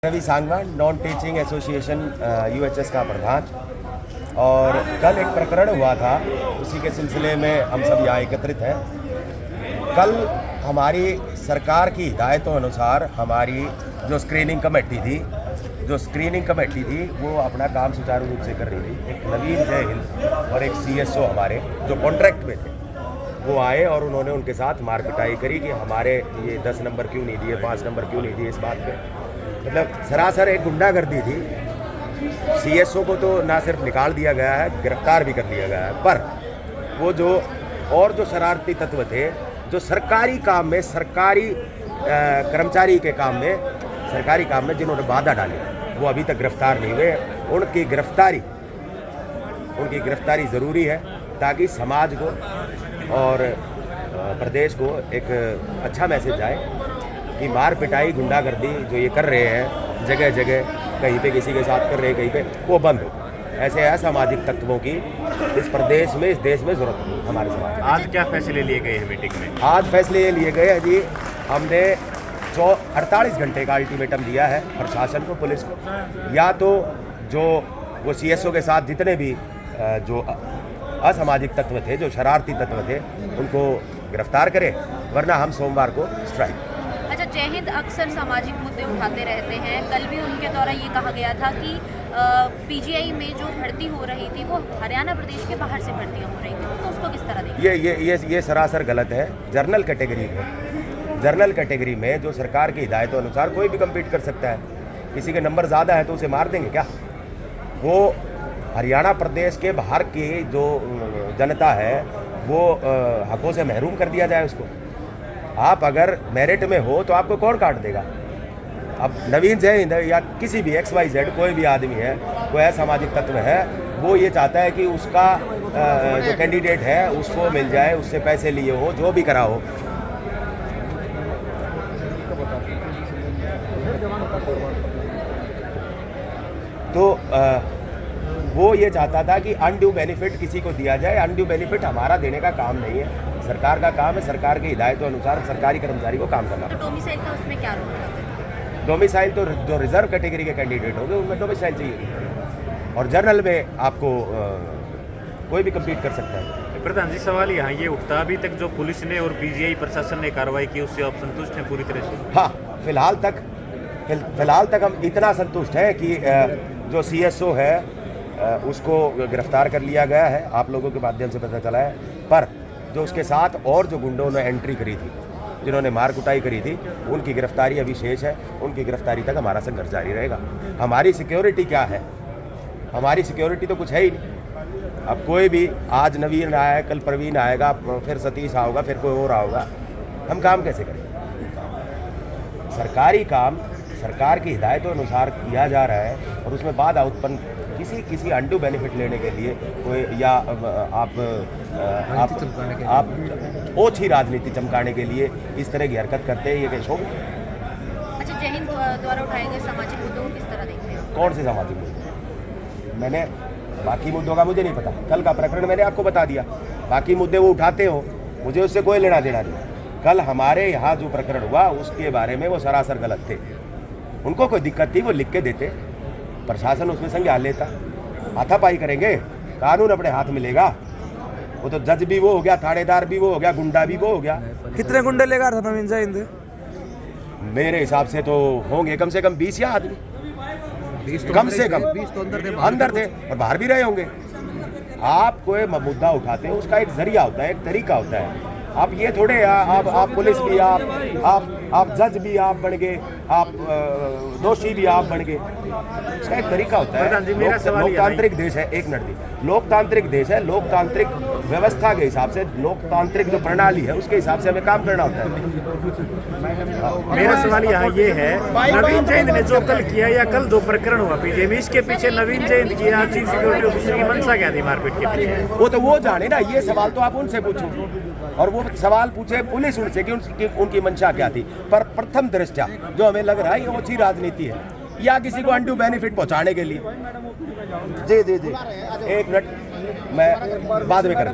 Ravi Sangwan, non teaching association UHS का प्रधान। और कल एक प्रकरण हुआ था, उसी के सिलसिले में हम सब यहाँ एकत्रित हैं। कल हमारी सरकार की हिदायतों अनुसार हमारी जो स्क्रीनिंग कमेटी थी वो अपना काम सुचारू रूप से कर रही थी। एक नवीन जय हिंद और एक सीएसओ हमारे जो कॉन्ट्रैक्ट पे थे वो आए और उन्होंने उनके साथ मारपिटाई करी कि हमारे ये 10 नंबर क्यों नहीं दिए, 5 नंबर क्यों नहीं दिए। इस बात पे मतलब सरासर एक गुंडागर्दी थी। सीएसओ को तो ना सिर्फ निकाल दिया गया है, गिरफ्तार भी कर लिया गया है। पर वो जो शरारती तत्व थे जो सरकारी काम में, सरकारी कर्मचारी के काम में जिन्होंने बाधा डाली, वो अभी तक गिरफ्तार नहीं हुए। उनकी गिरफ्तारी ज़रूरी है ताकि समाज को और प्रदेश को एक अच्छा मैसेज जाए कि मार पिटाई, गुंडागर्दी जो ये कर रहे हैं जगह जगह, कहीं पे किसी के साथ कर रहे हैं, कहीं पे, वो बंद हो। ऐसे असामाजिक तत्वों की इस प्रदेश में, इस देश में ज़रूरत है हमारे समाज। आज क्या फैसले लिए गए हैं मीटिंग में? आज फैसले ये लिए गए हैं जी, हमने 48 घंटे का अल्टीमेटम दिया है प्रशासन को, पुलिस को। या तो जो वो सीएसओ के साथ जितने भी जो असामाजिक तत्व थे, जो शरारती तत्व थे, उनको गिरफ्तार करें, वरना हम सोमवार को स्ट्राइक। अच्छा, जय हिंद अक्सर सामाजिक मुद्दे उठाते रहते हैं। कल भी उनके द्वारा ये कहा गया था कि पीजीआई में जो भर्ती हो रही थी वो हरियाणा प्रदेश के बाहर से भर्तियां हो रही थी, तो उसको किस तरह देखें? ये सरासर गलत है। जर्नल कैटेगरी में जो सरकार की हिदायतों अनुसार कोई भी कम्पीट कर सकता है। किसी के नंबर ज़्यादा है तो उसे मार देंगे क्या? वो हरियाणा प्रदेश के बाहर की जो जनता है वो हकों से महरूम कर दिया जाए उसको। आप अगर मेरिट में हो तो आपको कौन काट देगा? अब नवीन जय हिंद या किसी भी XYZ कोई भी आदमी है, कोई असामाजिक तत्व है, वो ये चाहता है कि उसका जो कैंडिडेट है उसको मिल जाए, उससे पैसे लिए हो, जो भी करा हो। तो वो ये चाहता था कि अनड्यू बेनिफिट किसी को दिया जाए। अनड्यू बेनिफिट हमारा देने का काम नहीं है, सरकार का काम है। सरकार की हिदायतों अनुसार सरकारी कर्मचारी को काम करना। तो डोमिसाइल का उसमें क्या रोल है? डोमिसाइल तो जो रिजर्व कैटेगरी के कैंडिडेट होंगे उनमें डोमिसाइल चाहिए, और जनरल में आपको कोई भी कम्पीट कर सकता है। प्रधान जी, सवाल यहाँ ये उठता, अभी तक जो पुलिस ने और पीजीआई प्रशासन ने कार्रवाई की उससे आप संतुष्ट हैं पूरी तरह से? हाँ, फिलहाल तक हम इतना संतुष्ट हैं कि जो सीएसओ है उसको गिरफ्तार कर लिया गया है, आप लोगों के माध्यम से पता चला है। पर जो उसके साथ और जो गुंडों ने एंट्री करी थी, जिन्होंने मार कुटाई करी थी, उनकी गिरफ्तारी अभी शेष है। उनकी गिरफ्तारी तक हमारा संघर्ष जारी रहेगा। हमारी सिक्योरिटी क्या है? हमारी सिक्योरिटी तो कुछ है ही नहीं। अब कोई भी, आज नवीन आया है, कल प्रवीण आएगा, फिर सतीश आओगा, फिर कोई और आओगा, हम काम कैसे करें? सरकारी काम सरकार की हिदायतों अनुसार किया जा रहा है, और उसमें बाधा उत्पन्न किसी अनड्यू बेनिफिट लेने के लिए कोई, या आप ओछी राजनीति चमकाने के लिए इस तरह की हरकत करते हैं, ये क्या शोभा? अच्छा, जय हिंद द्वारा उठाए गए सामाजिक मुद्दों को किस तरह देखते हैं? कौन से सामाजिक मुद्दे? मैंने बाकी मुद्दों का मुझे नहीं पता। कल का प्रकरण मैंने आपको बता दिया। बाकी मुद्दे वो उठाते हो, मुझे उससे कोई लेना देना नहीं। कल हमारे यहाँ जो प्रकरण हुआ उसके बारे में वो सरासर गलत थे। उनको कोई दिक्कत थी, वो लिख के देते, प्रशासन उसमें संज्ञान लेता। हाथापाई करेंगे, कानून अपने हाथ में लेगा। वो तो जज भी वो हो गया, थानेदार भी वो हो गया, गुंडा भी वो हो गया। कितने गुंडे लेगा था नवीन जय हिंद? मेरे हिसाब से तो होंगे कम से कम 20 या आदमी, 20 कम से कम 20 तो अंदर थे और बाहर भी रहे होंगे। आप कोई मुद्दा उठाते हो, उसका एक जरिया होता है, एक तरीका होता है। आप ये थोड़े आप पुलिस भी, आप जज भी आप बन गए, आप दोषी भी आप बन गए। इसका एक तरीका होता है। लोकतांत्रिक देश है, एक मिनट दी, लोकतांत्रिक देश है। लोकतांत्रिक व्यवस्था के हिसाब से, लोकतांत्रिक जो प्रणाली है उसके हिसाब से हमें काम करना होता है। मेरा सवाल यहाँ ये है, नवीन जय हिंद ने जो कल किया या कल दो प्रकरण हुआ पीजीआई में, इसके पीछे नवीन जय हिंद की चीफ सिक्योरिटी ऑफिसर की मंशा क्या थी मारपीट के पीछे? वो तो वो जाने ना, ये सवाल तो आप उनसे पूछो, और वो सवाल पूछे पुलिस उनसे कि उनकी मंशा क्या थी। पर प्रथम दृष्टया जो हमें लग रहा है ये ओछी राजनीति है, या किसी को अनड्यू बेनिफिट पहुंचाने के लिए। जी, एक मिनट, मैं बाद में कर